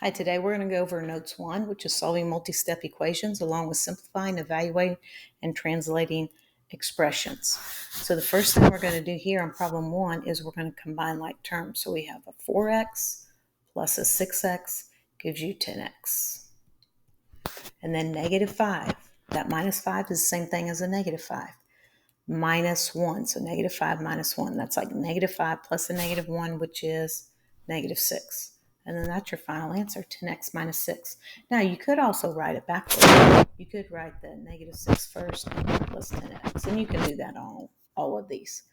Hi, today we're going to go over Notes 1, which is solving multi-step equations along with simplifying, evaluating, and translating expressions. So the first thing we're going to do here on problem 1 is we're going to combine like terms. So we have a 4x plus a 6x gives you 10x. And then negative 5. That minus 5 is the same thing as a negative 5. Minus 1. So negative 5 minus 1. That's like negative 5 plus a negative 1, which is negative 6. And then that's your final answer, 10x minus 6. Now, you could also write it backwards. You could write the negative 6 first and then plus 10x. And you can do that on all of these.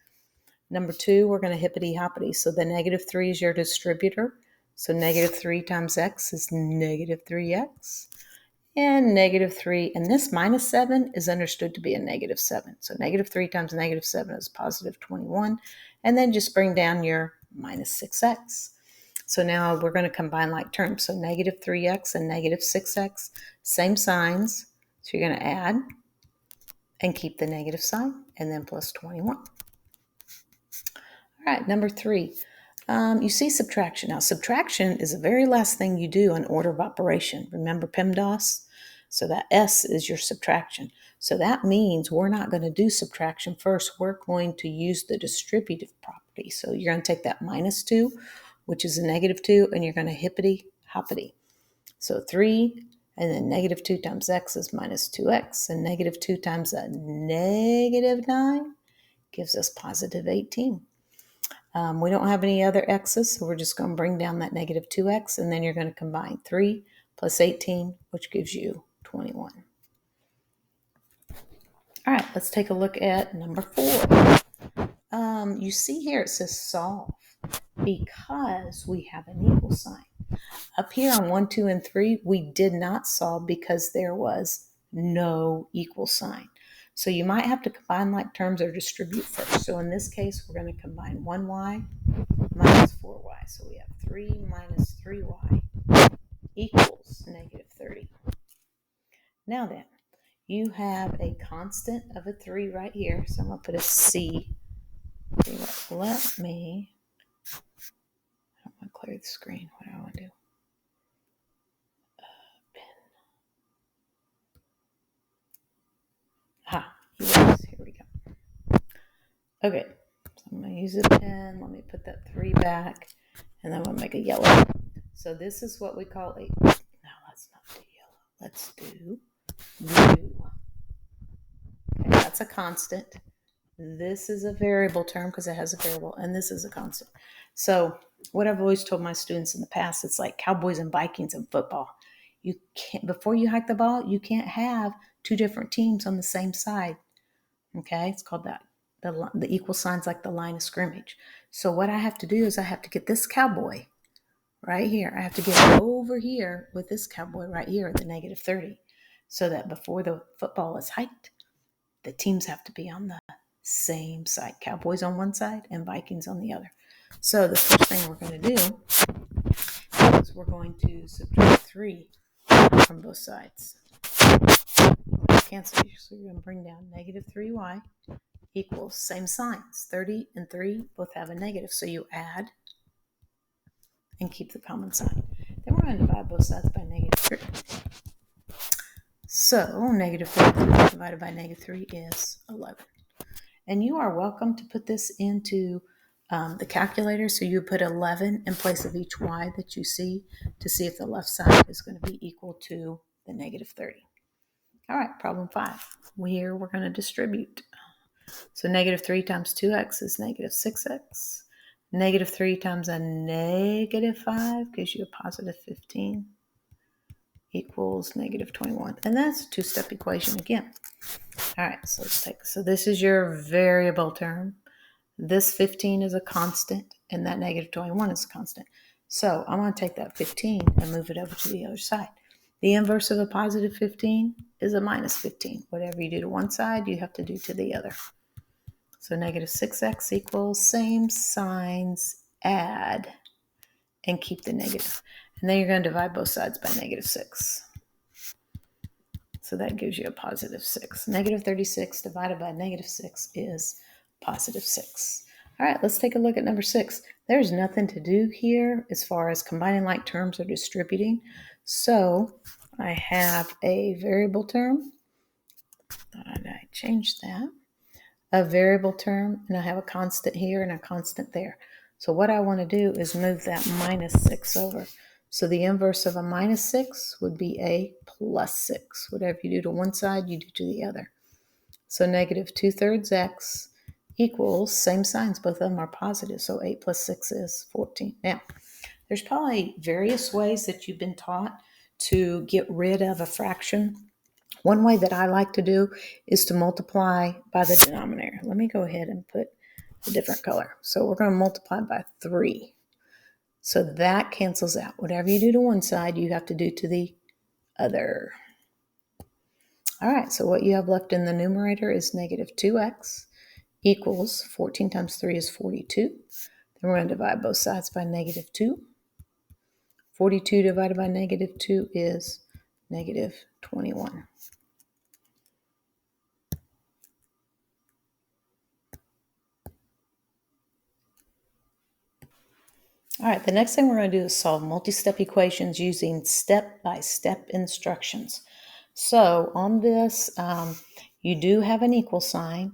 Number 2, we're going to hippity-hoppity. So the negative 3 is your distributor. So negative 3 times x is negative 3x. And negative 3, and this minus 7 is understood to be a negative 7. So negative 3 times negative 7 is positive 21. And then just bring down your minus 6x. So now we're going to combine like terms. So negative 3x and negative 6x, same signs. So you're going to add and keep the negative sign, and then plus 21. All right, number 3. You see subtraction. Now, subtraction is the very last thing you do in order of operation. Remember PEMDAS? So that S is your subtraction. So that means we're not going to do subtraction first. We're going to use the distributive property. So you're going to take that minus 2, which is a negative 2, and you're going to hippity-hoppity. So 3, and then negative 2 times x is minus 2x, and negative 2 times a negative 9 gives us positive 18. We don't have any other x's, so we're just going to bring down that negative 2x, and then you're going to combine 3 plus 18, which gives you 21. All right, let's take a look at number 4. You see here it says solve because we have an equal sign. Up here on 1, 2, and 3, we did not solve because there was no equal sign. So you might have to combine like terms or distribute first. So in this case, we're going to combine 1y minus 4y. So we have 3 minus 3y equals negative 30. Now then, you have a constant of a 3 right here. So I'm going to put a C. Let me, I want to clear the screen. What do I want to do? Yes, here we go. Okay, so I'm going to use a pen. Let me put that 3 back, and then I'm going to make a yellow. So this is what we call a, no, let's not do yellow. Let's do blue. Okay, that's a constant. This is a variable term because it has a variable, and this is a constant. So what I've always told my students in the past, it's like Cowboys and Vikings in football. You can't, before you hike the ball, you can't have two different teams on the same side. Okay, it's called that. The equal sign's like the line of scrimmage. So what I have to do is I have to get this cowboy right here. I have to get over here with this cowboy right here at the negative 30, so that before the football is hiked, the teams have to be on the same side. Cowboys on one side and Vikings on the other. So the first thing we're going to do is we're going to subtract 3 from both sides. Cancel. So you're going to bring down negative 3y equals same signs. 30 and 3 both have a negative. So you add and keep the common sign. Then we're going to divide both sides by negative 3. So negative 33 divided by negative 3 is 11. And you are welcome to put this into the calculator. So you put 11 in place of each y that you see to see if the left side is going to be equal to the negative 30. All right, problem 5. Here we're going to distribute. So negative 3 times 2x is negative 6x. Negative 3 times a negative 5 gives you a positive 15 equals negative 21. And that's a two-step equation again. All right, so let's take, so this is your variable term. This 15 is a constant, and that negative 21 is a constant. So I'm going to take that 15 and move it over to the other side. The inverse of a positive 15 is a minus 15. Whatever you do to one side, you have to do to the other. So negative 6x equals same signs, add, and keep the negative. And then you're going to divide both sides by negative 6. So that gives you a positive 6. Negative 36 divided by negative 6 is positive 6. All right, let's take a look at number 6. There's nothing to do here as far as combining like terms or distributing. So I have a variable term. I changed that. A variable term, and I have a constant here and a constant there. So what I want to do is move that minus 6 over. So the inverse of a minus 6 would be a plus 6. Whatever you do to one side, you do to the other. So negative 2/3 x equals, same signs, both of them are positive. So 8 plus 6 is 14. Now, there's probably various ways that you've been taught to get rid of a fraction. One way that I like to do is to multiply by the denominator. Let me go ahead and put a different color. So we're going to multiply by 3. So that cancels out. Whatever you do to one side, you have to do to the other. All right, so what you have left in the numerator is negative 2x equals 14 times 3 is 42. Then we're going to divide both sides by negative 2. 42 divided by negative 2 is negative 21. All right, the next thing we're going to do is solve multi-step equations using step-by-step instructions. So on this, you do have an equal sign,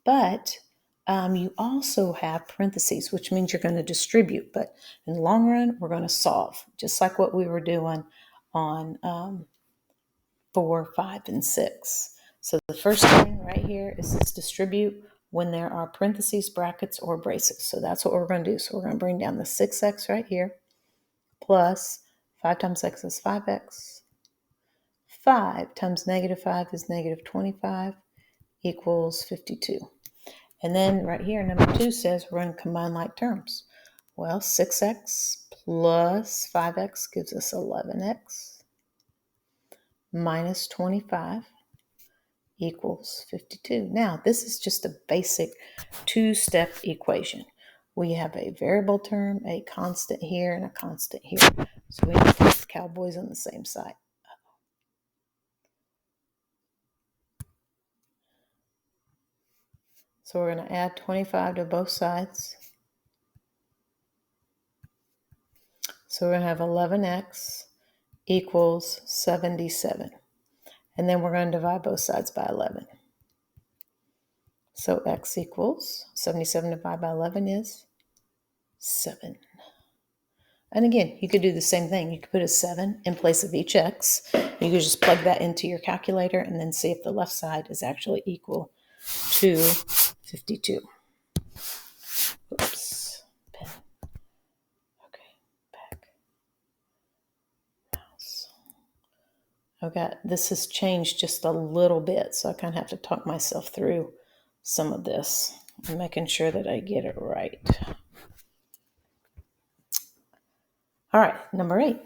but you also have parentheses, which means you're going to distribute. But in the long run, we're going to solve, just like what we were doing on 4, 5, and 6. So the first thing right here is this distribute when there are parentheses, brackets, or braces. So that's what we're going to do. So we're going to bring down the 6x right here, plus 5 times x is 5x. 5 times negative 5 is negative 25 equals 52. And then right here, number 2 says we're going to combine like terms. Well, 6x plus 5x gives us 11x minus 25 equals 52. Now, this is just a basic two-step equation. We have a variable term, a constant here, and a constant here. So we have to put the cowboys on the same side. So we're going to add 25 to both sides. So we're going to have 11x equals 77. And then we're going to divide both sides by 11. So x equals 77 divided by 11 is 7. And again, you could do the same thing. You could put a 7 in place of each x. You could just plug that into your calculator and then see if the left side is actually equal to 52. Oops. Pen. Okay, back. Mouse. Okay, this has changed just a little bit, so I kind of have to talk myself through some of this and making sure that I get it right. All right, number 8,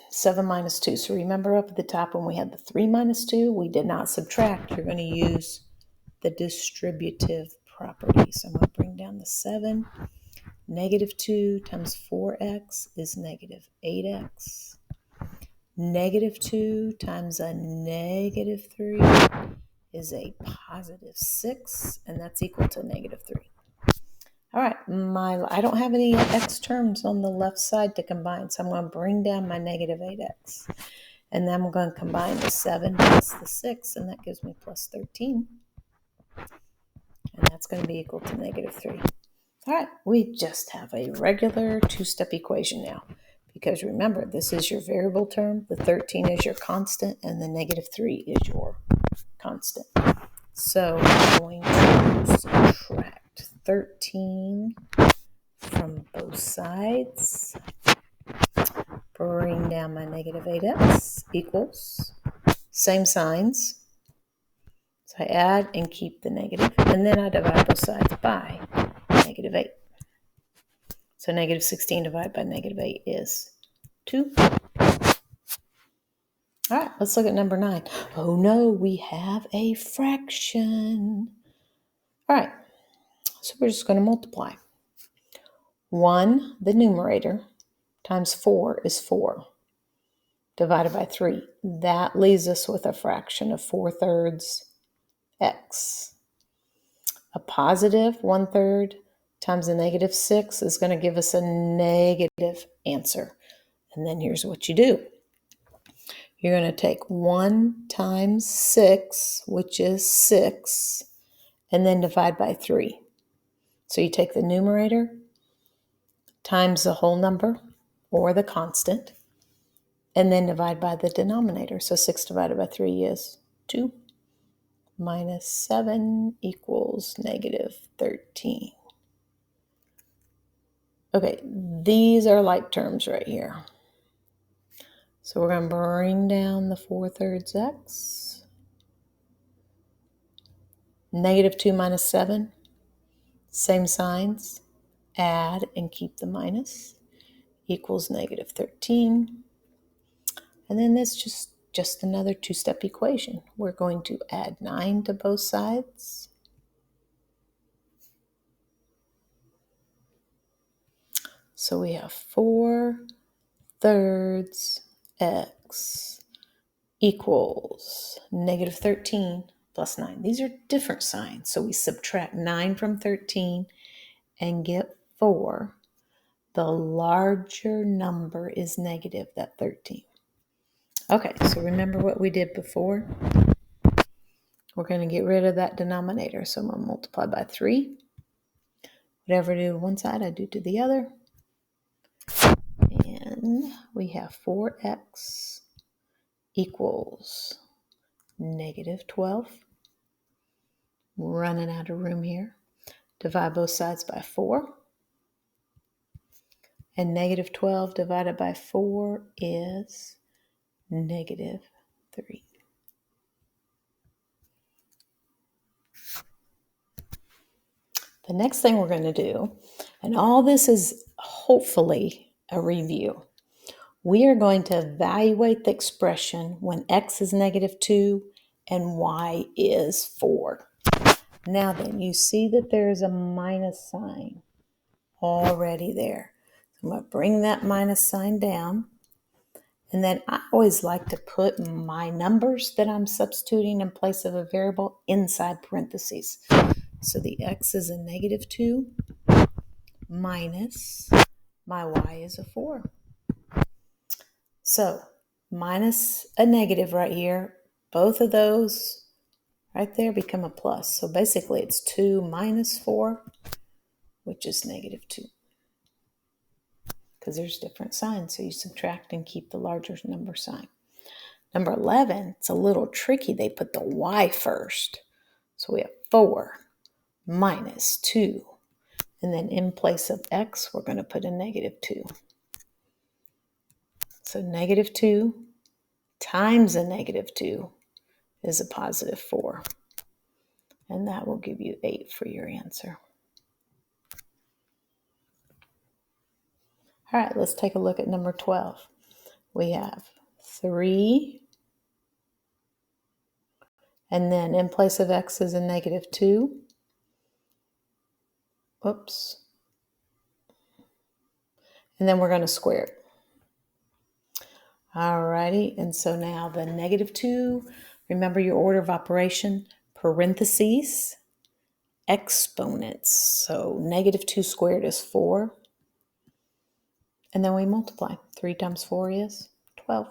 7 minus 2. So remember up at the top when we had the 3 minus 2, we did not subtract. You're going to use the distributive property. So I'm going to bring down the 7. Negative 2 times 4x is negative 8x. Negative 2 times a negative 3 is a positive 6, and that's equal to negative 3. All right, I don't have any x terms on the left side to combine, so I'm going to bring down my negative 8x. And then I'm going to combine the 7 plus the 6, and that gives me plus 13. And that's going to be equal to negative 3. All right, we just have a regular two-step equation now. Because remember, this is your variable term, the 13 is your constant, and the negative 3 is your constant. So I'm going to subtract 13 from both sides. Bring down my negative 8x equals, same signs. So I add and keep the negative, and then I divide both sides by negative 8. So negative 16 divided by negative 8 is 2. All right, let's look at number 9. Oh no, we have a fraction. All right, so we're just going to multiply. 1, the numerator, times 4 is 4, divided by 3. That leaves us with a fraction of 4/3 x. A positive 1/3 times a negative 6 is going to give us a negative answer. And then here's what you do. You're going to take 1 times 6, which is 6, and then divide by 3. So you take the numerator times the whole number or the constant, and then divide by the denominator. So 6 divided by 3 is 2. Minus 7 equals negative 13. Okay, these are like terms right here. So we're going to bring down the 4/3 x. Negative 2 minus 7. Same signs. Add and keep the minus. Equals negative 13. And then this just another two-step equation. We're going to add 9 to both sides. So we have 4/3 x equals negative 13 plus 9. These are different signs. So we subtract 9 from 13 and get 4. The larger number is negative, that 13. Okay, so remember what we did before? We're going to get rid of that denominator. So I'm going to multiply by 3. Whatever I do to one side, I do to the other. And we have 4x equals negative 12. We're running out of room here. Divide both sides by 4. And negative 12 divided by 4 is negative 3. The next thing we're going to do, and all this is hopefully a review, we are going to evaluate the expression when x is negative 2 and y is 4. Now then, you see that there's a minus sign already there. I'm going to bring that minus sign down. And then I always like to put my numbers that I'm substituting in place of a variable inside parentheses. So the x is a negative 2 minus my y is a 4. So minus a negative right here. Both of those right there become a plus. So basically it's 2 minus 4, which is negative 2. Because there's different signs. So you subtract and keep the larger number sign. Number 11, it's a little tricky. They put the y first. So we have 4 minus 2. And then in place of x, we're going to put a negative 2. So negative 2 times a negative 2 is a positive 4. And that will give you 8 for your answer. All right, let's take a look at number 12. We have 3. And then in place of x is a negative 2. Oops. And then we're going to square it. Alrighty, and so now the negative 2, remember your order of operation, parentheses, exponents. So negative 2 squared is 4. And then we multiply. 3 times 4 is 12.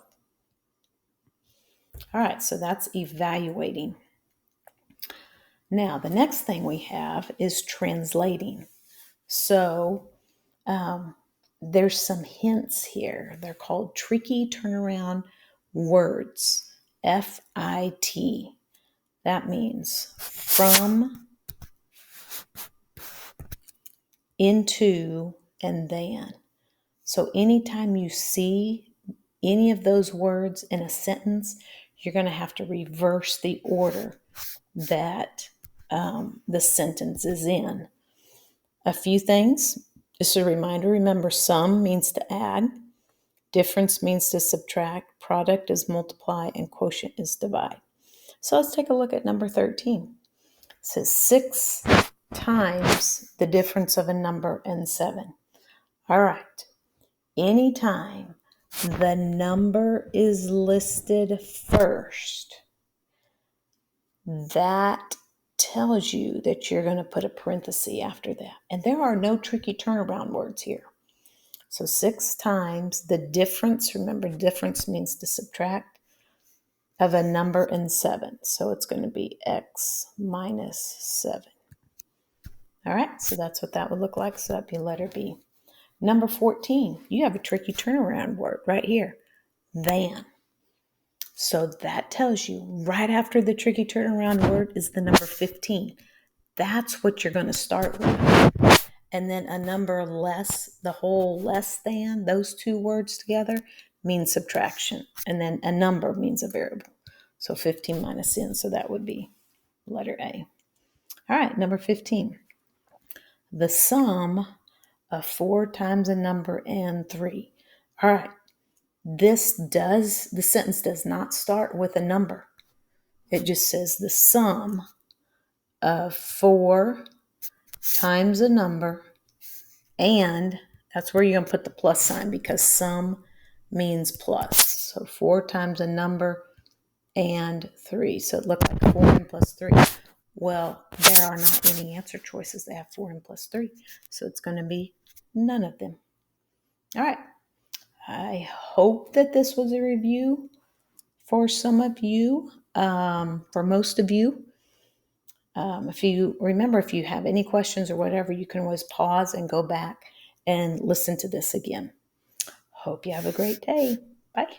All right, so that's evaluating. Now, the next thing we have is translating. So there's some hints here. They're called tricky turnaround words. FIT. That means from, into, and then. So anytime you see any of those words in a sentence, you're going to have to reverse the order that the sentence is in. A few things. Just a reminder, remember sum means to add, difference means to subtract, product is multiply, and quotient is divide. So let's take a look at number 13. It says 6 times the difference of a number and 7. All right. Anytime the number is listed first, that tells you that you're going to put a parenthesis after that. And there are no tricky turnaround words here. So 6 times the difference, remember difference means to subtract, of a number and 7. So it's going to be x minus 7. All right, so that's what that would look like. So that'd be letter B. Number 14, you have a tricky turnaround word right here, than. So that tells you right after the tricky turnaround word is the number 15. That's what you're going to start with. And then a number less, the whole less than, those two words together means subtraction. And then a number means a variable. So 15 minus n, so that would be letter A. All right, number 15. The sum of 4 times a number and 3. All right, the sentence does not start with a number. It just says the sum of 4 times a number, and that's where you're going to put the plus sign because sum means plus. So 4 times a number and 3. So it looked like 4 and plus 3. Well, there are not any answer choices that have 4 and plus 3. So it's going to be none of them. All right. I hope that this was a review for some of you, for most of you. If you have any questions or whatever, you can always pause and go back and listen to this again. Hope you have a great day. Bye.